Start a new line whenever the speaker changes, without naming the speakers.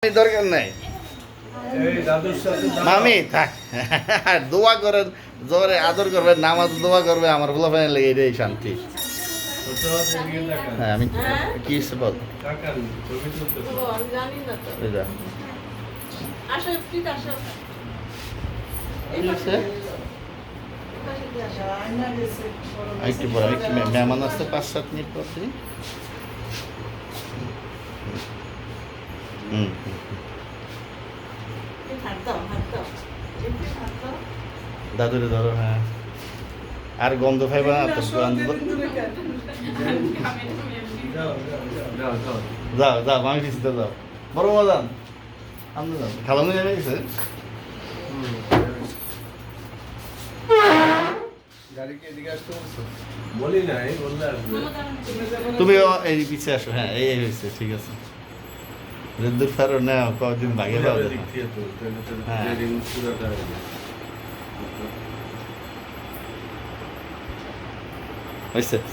দরকার নাই মামি থাক দোয়া করেন জোরে আদর করবে নামাজ দোয়া করবে আমার বলা ফাইনাল লেগে এটাই শান্তি। হ্যাঁ আমি কি বল একটু পরে একটু মেহমান আসছে 5-7 মিনিট পর থেকে। দাদুরে ধরো হ্যাঁ আর গন্ধ খাইবা না তো গন্ধ যাও যাও মামি পিছিয়ে যাও বড় মজান আপনি যান খালানো নেমে গেছে তুমিও এই পিছিয়ে আসো হ্যাঁ এই হয়েছে ঠিক আছে দূর ফেরো না কদিন ভাগে পাবে হয়েছে।